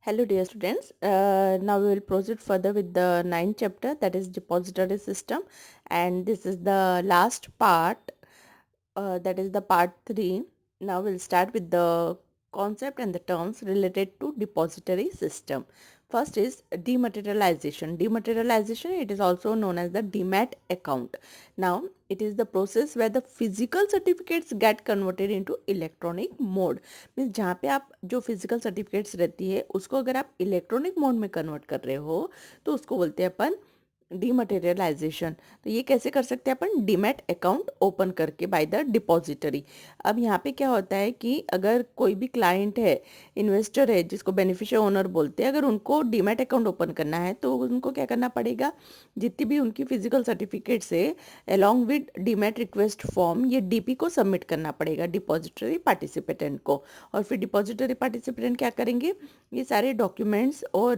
Hello, dear students. Now we will proceed further with the ninth chapter, that is depository system, and this is the last part. That is the part 3. Now we'll start with the concept and the terms related to depository system. First is dematerialization. Dematerialization, it is also known as the demat account. Now it is the process where the physical certificates get converted into electronic mode. Means जहाँ पे आप जो physical certificates रहती है उसको अगर आप electronic mode में कन्वर्ट कर रहे हो तो उसको बोलते हैं अपन डीमटेरियलाइजेशन। तो ये कैसे कर सकते हैं अपन? डीमैट अकाउंट ओपन करके बाय द डिपॉजिटरी। अब यहाँ पे क्या होता है कि अगर कोई भी क्लाइंट है, इन्वेस्टर है, जिसको बेनिफिशियल ओनर बोलते हैं, अगर उनको डीमैट अकाउंट ओपन करना है तो उनको क्या करना पड़ेगा? जितनी भी उनकी फिजिकल सर्टिफिकेट्स है along with demat request form, ये डीपी को सबमिट करना पड़ेगा डिपॉजिटरी पार्टिसिपेटेंट को। और फिर डिपॉजिटरी पार्टिसिपेटेंट क्या करेंगे? ये सारे डॉक्यूमेंट्स और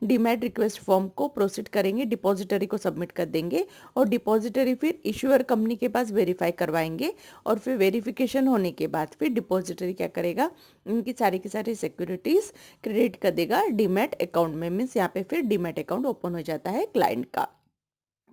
डीमैट रिक्वेस्ट फॉर्म को प्रोसीड करेंगे, डिपॉजिटरी को सबमिट कर देंगे और डिपॉजिटरी फिर इश्यूअर कंपनी के पास वेरीफाई करवाएंगे। और फिर वेरिफिकेशन होने के बाद फिर डिपॉजिटरी क्या करेगा? इनकी सारी की सारी सिक्योरिटीज क्रेडिट कर देगा डीमैट अकाउंट में। मीन्स यहाँ पे फिर डीमैट अकाउंट ओपन हो जाता है क्लाइंट का।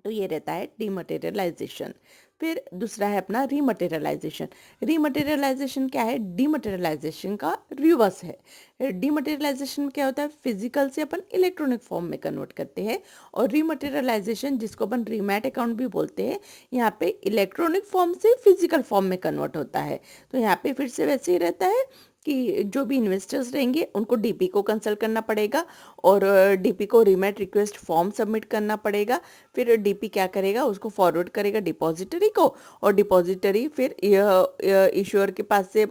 तो ये रहता है डीमटेरियलाइजेशन। फिर दूसरा है अपना रीमटेरियलाइजेशन। रीमटेरियलाइजेशन क्या है? डीमटेरियलाइजेशन का रिवर्स है। डीमटेरियलाइजेशन क्या होता है? फिजिकल से अपन इलेक्ट्रॉनिक फॉर्म में कन्वर्ट करते हैं। और रीमटेरियलाइजेशन, जिसको अपन रीमैट अकाउंट भी बोलते हैं, यहाँ पे इलेक्ट्रॉनिक फॉर्म से फिजिकल फॉर्म में कन्वर्ट होता है। तो यहाँ पे फिर से वैसे ही रहता है कि जो भी इन्वेस्टर्स रहेंगे उनको डीपी को कंसल्ट करना पड़ेगा और डीपी को रीमैट रिक्वेस्ट फॉर्म सबमिट करना पड़ेगा। फिर डीपी क्या करेगा? उसको फॉरवर्ड करेगा डिपॉजिटरी को और डिपॉजिटरी फिर इश्योर के पास से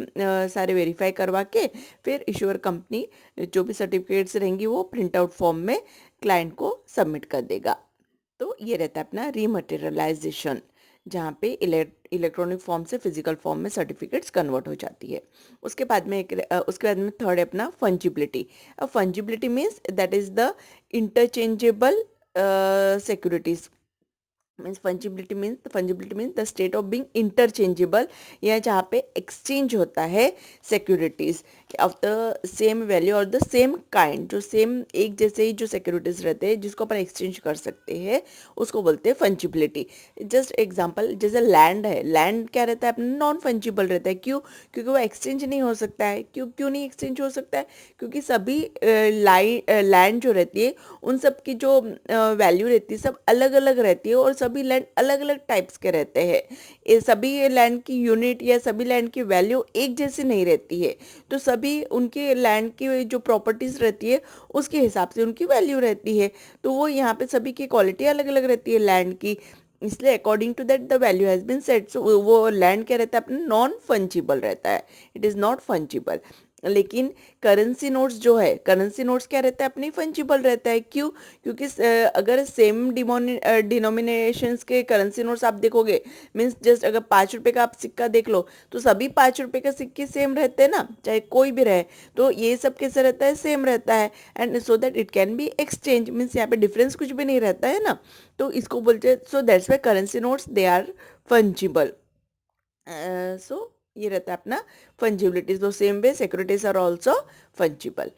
सारे वेरीफाई करवा के फिर इश्योर कंपनी जो भी सर्टिफिकेट्स रहेंगी वो प्रिंट आउट फॉर्म में क्लाइंट को सबमिट कर देगा। तो ये रहता है अपना रीमटेरियलाइजेशन, जहाँ पे इलेक्ट्रॉनिक फॉर्म से फिजिकल फॉर्म में सर्टिफिकेट्स कन्वर्ट हो जाती है। उसके बाद में थर्ड है अपना फंजिबिलिटी। अब fungibility means that is the interchangeable securities. Fungibility means the state of being interchangeable, या जहाँ पे एक्सचेंज होता है securities of the same value और द सेम काइंड, जो सेम एक जैसे ही जो सिक्योरिटीज रहते हैं जिसको अपन एक्सचेंज कर सकते हैं उसको बोलते हैं फंजिबिलिटी। जस्ट एग्जांपल, जैसे लैंड है, लैंड क्या रहता है? अपना नॉन फंजिबल रहता है। क्यों? क्योंकि वो एक्सचेंज नहीं हो सकता है। क्यों नहीं एक्सचेंज हो सकता है? क्योंकि सभी लैंड जो रहती है उन सब की जो वैल्यू रहती है सब अलग अलग रहती है और सभी लैंड अलग अलग टाइप्स के रहते हैं। ये सभी लैंड की यूनिट या सभी लैंड की वैल्यू एक जैसी नहीं रहती है। तो सभी उनके लैंड की जो प्रॉपर्टीज रहती है उसके हिसाब से उनकी वैल्यू रहती है। तो वो यहाँ पे सभी की क्वालिटी अलग अलग रहती है लैंड की, इसलिए according to that the value has been set. So वो लैंड क्या रहता है? अपना नॉन फंजिबल रहता है, इट इज़ नॉट फंजिबल। लेकिन करेंसी नोट्स जो है, करेंसी नोट्स क्या रहता है? अपनी फंजिबल रहता है। क्यों? क्योंकि अगर सेम डिनोमिनेशंस के करेंसी नोट्स आप देखोगे, मीन्स जस्ट अगर 5 रुपये का आप सिक्का देख लो तो सभी 5 रुपये का सिक्के सेम रहते हैं ना, चाहे कोई भी रहे। तो ये सब कैसे रहता है? सेम रहता है। And so that it can be exchange, means यहाँ पे डिफरेंस कुछ भी नहीं रहता है ना। तो इसको बोलते हैं, so that's why currency notes they are fungible. So ये रहता है अपना फंजिबिलिटी। तो same way securities are also fungible.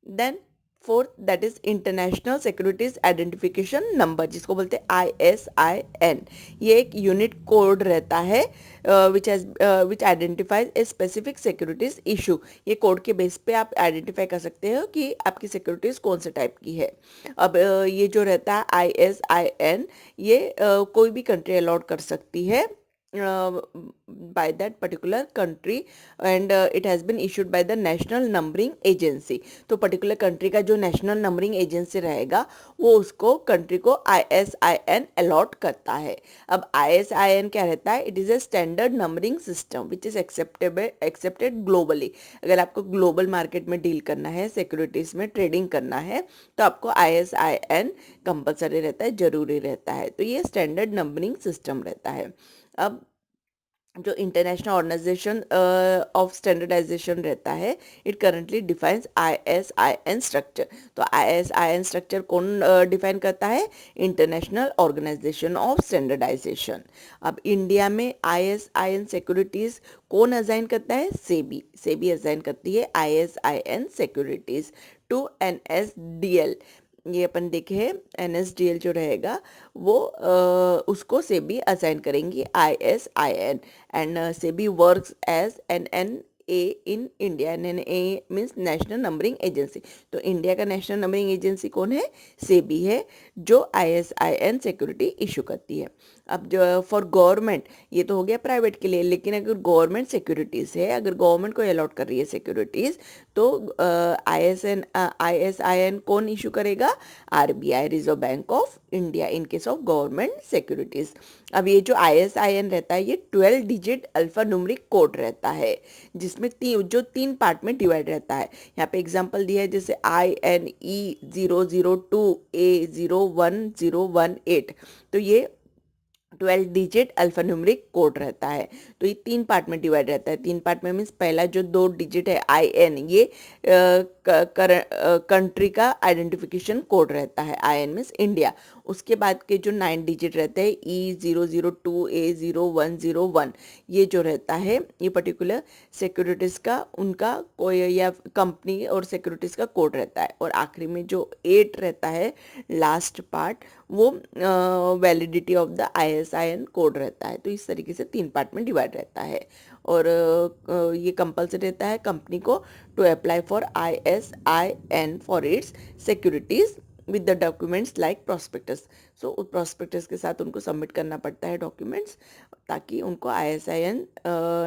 Then fourth, that is international securities identification number, जिसको बोलते हैं ISIN। ये एक यूनिक कोड रहता है which identifies a specific securities issue. ये कोड के बेस पे आप आइडेंटिफाई कर सकते हो कि आपकी सिक्योरिटीज कौन से टाइप की है। अब ये जो रहता है ISIN, ये कोई भी कंट्री अलॉट कर सकती है by that particular country, and it has been issued by the national numbering agency। तो पर्टिकुलर कंट्री का जो नेशनल नंबरिंग एजेंसी रहेगा वो उसको कंट्री को ISIN अलॉट करता है। अब ISIN क्या रहता है? It is a standard numbering system which is accepted globally. अगर आपको ग्लोबल मार्केट में डील करना है, सिक्योरिटीज़ में ट्रेडिंग करना है, तो आपको ISIN कंपलसरी रहता है, जरूरी रहता है। तो ये स्टैंडर्ड नंबरिंग सिस्टम रहता है। अब जो इंटरनेशनल ऑर्गेनाइजेशन ऑफ स्टैंडर्डाइजेशन रहता है, it currently defines ISIN structure. तो ISIN स्ट्रक्चर कौन डिफाइन करता है? International organisation of standardisation. अब इंडिया में ISIN सिक्योरिटीज कौन असाइन करता है? सेबी। सेबी असाइन करती है ISIN सिक्योरिटीज टू NSDL। ये अपन देखे हैं, NSDL जो रहेगा वो उसको सेबी असाइन करेंगी ISIN। And SEBI works as NNA in India. NNA means national numbering agency. तो इंडिया का नेशनल नंबरिंग एजेंसी कौन है? सेबी है, जो ISIN सिक्योरिटी इशू करती है। अब जो फॉर गवर्नमेंट, ये तो हो गया प्राइवेट के लिए, लेकिन अगर गवर्नमेंट सिक्योरिटीज़ है, अगर गवर्नमेंट को अलॉट कर रही है सिक्योरिटीज़, तो ISIN कौन इशू करेगा? RBI, reserve bank of India, in case of government securities. अब ये जो ISIN रहता है, ये 12 डिजिट अल्फा न्यूमेरिक कोड रहता है, जिसमें तीन पार्ट में डिवाइड रहता है। यहाँ पे एग्जांपल दिया है, जैसे INE 002A01018। तो ये 12 डिजिट अल्फान्यूमेरिक कोड रहता है। तो ये तीन पार्ट में डिवाइड रहता है। तीन पार्ट में मीन्स पहला जो 2 डिजिट है IN, ये कंट्री का आइडेंटिफिकेशन कोड रहता है। IN means India. उसके बाद के जो 9 डिजिट रहते हैं E002A0101, ये जो रहता है, ये पर्टिकुलर सिक्योरिटीज़ का उनका कोई या कंपनी और सिक्योरिटीज़ का कोड रहता है। और आखिरी में जो 8 रहता है, लास्ट पार्ट, वो validity of the ISIN code रहता है। तो इस तरीके से तीन पार्ट में डिवाइड रहता है। और ये कंपल्सरी रहता है कंपनी को to apply for ISIN for its securities with the documents like prospectus. So उस प्रोस्पेक्टस के साथ उनको सबमिट करना पड़ता है डॉक्यूमेंट्स, ताकि उनको ISIN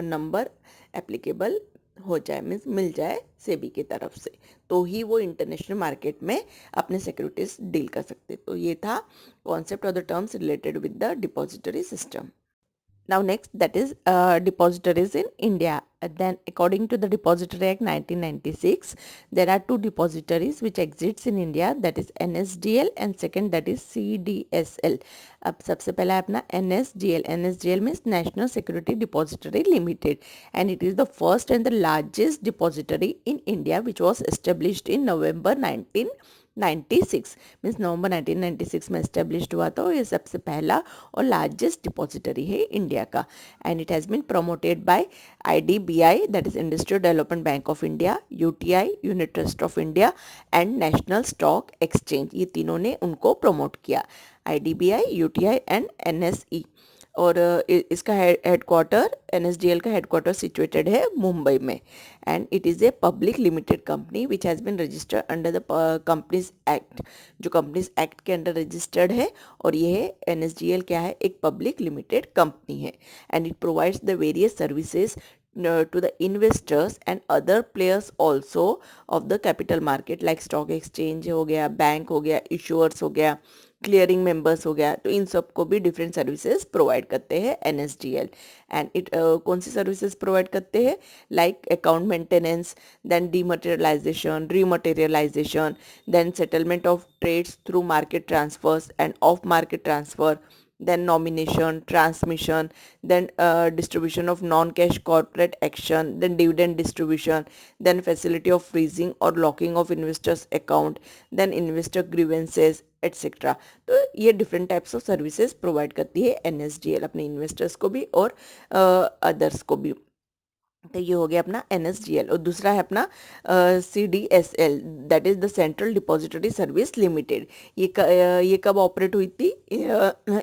नंबर एप्लीकेबल हो जाए, मीन्स मिल जाए सेबी की तरफ से, तो ही वो इंटरनेशनल मार्केट में अपने सिक्योरिटीज डील कर सकते। तो ये था concept of the terms related with the depository system. Now next, that is depositories in India. Then according to the Depository Act 1996, there are two depositories which exists in India, that is NSDL, and second that is CDSL. अब सबसे पहला है अपना NSDL. NSDL means National Security Depository Limited, and it is the first and the largest depository in India, which was established in November 1996, means नवंबर 1996 में established हुआ था। ये सबसे पहला और लार्जेस्ट डिपॉजिटरी है इंडिया का। And it has been promoted by IDBI, that is industrial development bank of India, UTI, unit trust of India, and national stock exchange. ये तीनों ने उनको प्रमोट किया, IDBI, UTI एंड NSE। और इसका headquarter, NSDL का headquarter situated है मुंबई में। And it is a public limited company which has been registered under the companies act, जो कंपनीज एक्ट के अंडर रजिस्टर्ड है। और ये है NSDL क्या है? एक पब्लिक लिमिटेड कंपनी है। And it provides the various services to the investors and other players also of the capital market, like stock exchange हो गया, बैंक हो गया, issuers हो गया, क्लियरिंग मेंबर्स हो गया। तो इन सब को भी डिफरेंट सर्विसेज प्रोवाइड करते हैं NSDL। एंड इट कौन सी सर्विसेज प्रोवाइड करते हैं? Like account maintenance, then dematerialisation, rematerialisation, then settlement of trades through market transfers and off market transfer, then nomination, transmission, then distribution of non-cash corporate action, then dividend distribution, then facility of freezing or locking of investors account, then investor grievances etcetera. तो ये different types of services provide करती है NSDL अपने investors को भी और others को भी। तो ये हो गया अपना NSDL। और दूसरा है अपना CDSL, that is the central depository service limited. ये कब ऑपरेट हुई थी?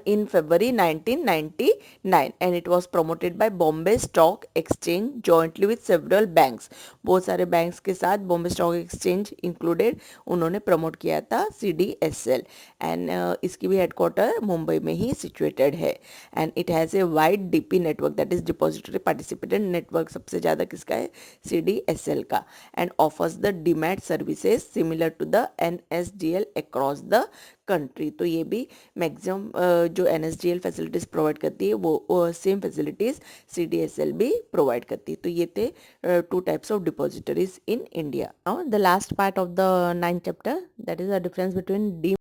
इन फरवरी 1999, and it was promoted by Bombay stock exchange jointly with several banks. बहुत सारे बैंक्स के साथ बॉम्बे स्टॉक एक्सचेंज इंक्लूडेड उन्होंने प्रमोट किया था CDSL। एंड इसकी भी हेडक्वार्टर मुंबई में ही सिचुएटेड है। And it has a wide DP network, that is depository participant network. सबसे ज़्यादा किसका है? CDSL का। And offers the demat services similar to the NSDL across the country. तो ये भी मैक्सिमम जो NSDL फैसिलिटीज़ प्रोवाइड करती है वो सेम फैसिलिटीज़ CDSL भी प्रोवाइड करती है। तो ये थे two types of depositories in India. Now the last part of the 9th chapter, that is the difference between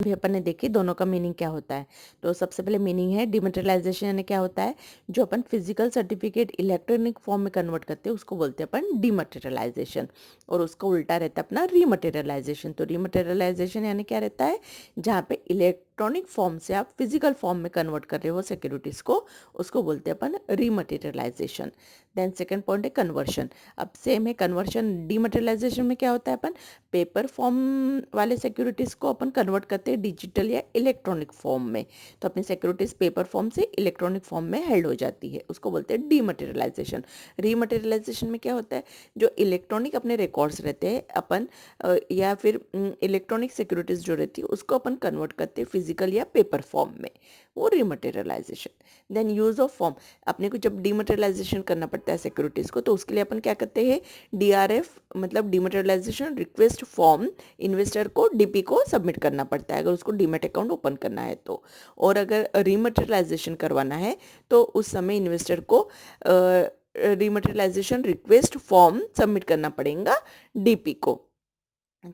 अभी अपन ने देखी दोनों का मीनिंग क्या होता है। तो सबसे पहले मीनिंग है डिमटेरियलाइजेशन, यानी क्या होता है, जो अपन फिजिकल सर्टिफिकेट इलेक्ट्रॉनिक फॉर्म में कन्वर्ट करते हैं उसको बोलते हैं अपन डिमटेरियलाइजेशन, और उसका उल्टा रहता है अपना रीमटेरियलाइजेशन। तो रीमटेरियलाइजेशन यानी क्या रहता है, जहाँ पे इलेक्ट्रॉनिक फॉर्म से आप फिजिकल फॉर्म में कन्वर्ट कर रहे हो सिक्योरिटीज़ को, उसको बोलते हैं अपन रीमटेरियलाइजेशन। देन सेकेंड पॉइंट है कन्वर्शन। अब सेम है कन्वर्शन, डीमटेरियलाइजेशन में क्या होता है, अपन पेपर फॉर्म वाले सिक्योरिटीज़ को अपन कन्वर्ट करते हैं डिजिटल या इलेक्ट्रॉनिक फॉर्म में। तो अपनी सिक्योरिटीज़ पेपर फॉर्म से इलेक्ट्रॉनिक फॉर्म में हेल्ड हो जाती है, उसको बोलते हैं डीमटेरियलाइजेशन। रीमटेरियलाइजेशन में क्या होता है, जो इलेक्ट्रॉनिक अपने रिकॉर्ड्स रहते हैं अपन या फिर इलेक्ट्रॉनिक सिक्योरिटीज़ जो रहती है उसको अपन कन्वर्ट करते हैं फिजिकल या पेपर फॉर्म में, वो rematerialisation. Then use of form, अपने को जब डीमटेरियलाइजेशन करना पड़ता है सिक्योरिटीज़ को, तो उसके लिए अपन क्या करते हैं, डीआरएफ मतलब डीमटेरियलाइजेशन रिक्वेस्ट फॉर्म इन्वेस्टर को डीपी को सबमिट करना पड़ता है अगर उसको डीमेट अकाउंट ओपन करना है तो। और अगर रीमटेरियलाइजेशन करवाना है तो उस समय इन्वेस्टर को रीमटेरियलाइजेशन रिक्वेस्ट फॉर्म सबमिट करना पड़ेगा डीपी को,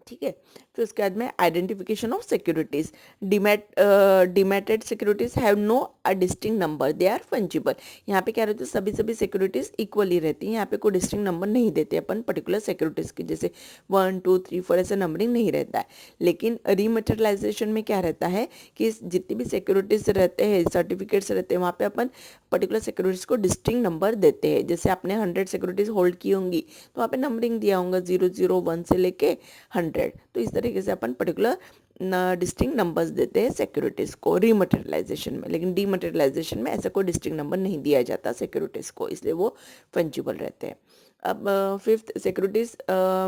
ठीक है। फिर उसके बाद में identification of securities, demated securities have no a distinct number, they are fungible. यहाँ पे क्या रहता है, सभी सिक्योरिटीज इक्वली रहती हैं, यहाँ पे कोई डिस्टिंक्ट नंबर नहीं देते अपन पर्टिकुलर सिक्योरिटीज की, जैसे 1 2 3 4 ऐसा नंबरिंग नहीं रहता है। लेकिन रीमटेरियलाइजेशन में क्या रहता है कि जितनी भी सिक्योरिटीज रहते हैं, सर्टिफिकेट्स रहते हैं, वहाँ पे अपन पर्टिकुलर सिक्योरिटीज को डिस्टिंक्ट नंबर देते हैं। जैसे आपने 100 सिक्योरिटीज होल्ड की होंगी तो वहाँ पे नंबरिंग दिया होगा 001 से लेके 100। तो इस तरीके से अपन पर्टिकुलर डिस्टिंक्ट नंबर्स देते हैं सिक्योरिटीज़ को रीमटेरियलाइजेशन में। लेकिन डीमटेरियलाइजेशन में ऐसा कोई डिस्टिंक्ट नंबर नहीं दिया जाता सिक्योरिटीज़ को, इसलिए वो फंजिबल रहते हैं। अब फिफ्थ, सिक्योरिटीज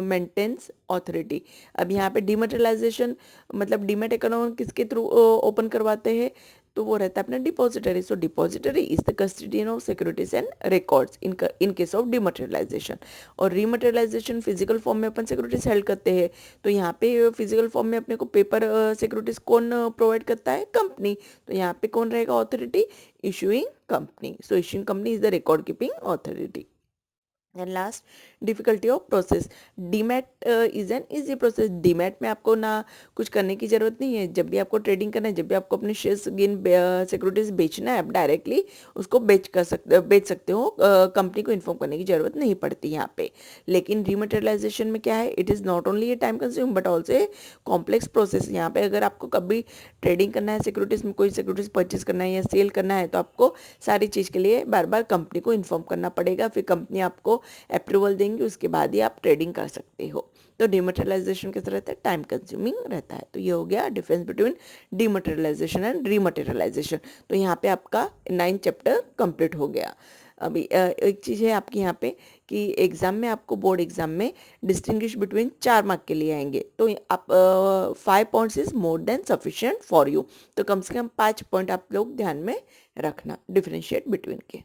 मेंटेनेंस ऑथोरिटी। अब यहाँ पे डीमटेरियलाइजेशन मतलब डीमेट अकाउंट किसके थ्रू ओपन करवाते हैं, तो वो रहता है अपना depository. So depository is the custodian of securities and records in case of dematerialisation. और रीमटेरियलाइजेशन फिजिकल फॉर्म में अपन सिक्योरिटीज हेल्ड करते हैं, तो यहाँ पे फिजिकल फॉर्म में अपने को पेपर सिक्योरिटीज कौन प्रोवाइड करता है, कंपनी। तो यहाँ पे कौन रहेगा authority, issuing company. So issuing company is the record keeping authority. And last, difficulty of process. Demat is an easy process. Demat में आपको ना कुछ करने की ज़रूरत नहीं है। जब भी आपको ट्रेडिंग करना है, जब भी आपको अपने शेयर्स गिन सिक्योरिटीज बेचना है, आप डायरेक्टली उसको बेच सकते हो, कंपनी को इन्फॉर्म करने की ज़रूरत नहीं पड़ती यहाँ पे। लेकिन डीमटेरियलाइजेशन में क्या है, it is not only A time consume but also a complex process. यहाँ पे अगर आपको कभी ट्रेडिंग करना है सिक्योरिटीज़ में, कोई सिक्योरिटीज़ परचेज करना है या सेल करना है, तो आपको सारी चीज़ के लिए बार बार कंपनी को इन्फॉर्म करना पड़ेगा, फिर कंपनी आपको अप्रूवल देंगे, उसके बाद ही आप ट्रेडिंग कर सकते हो। तो डीमटेरियलाइजेशन कैसा रहता है, टाइम कंज्यूमिंग रहता है। तो ये हो गया difference between dematerialisation and rematerialisation. तो यहाँ पे आपका 9 चैप्टर कंप्लीट हो गया। अभी एक चीज़ है आपकी यहाँ पे कि एग्ज़ाम में आपको बोर्ड एग्ज़ाम में डिस्टिंग्विश बिटवीन 4 मार्क के लिए आएंगे, तो आप 5 points is more than sufficient for you. तो कम से कम 5 पॉइंट आप लोग ध्यान में रखना डिफरेंशिएट बिटवीन के।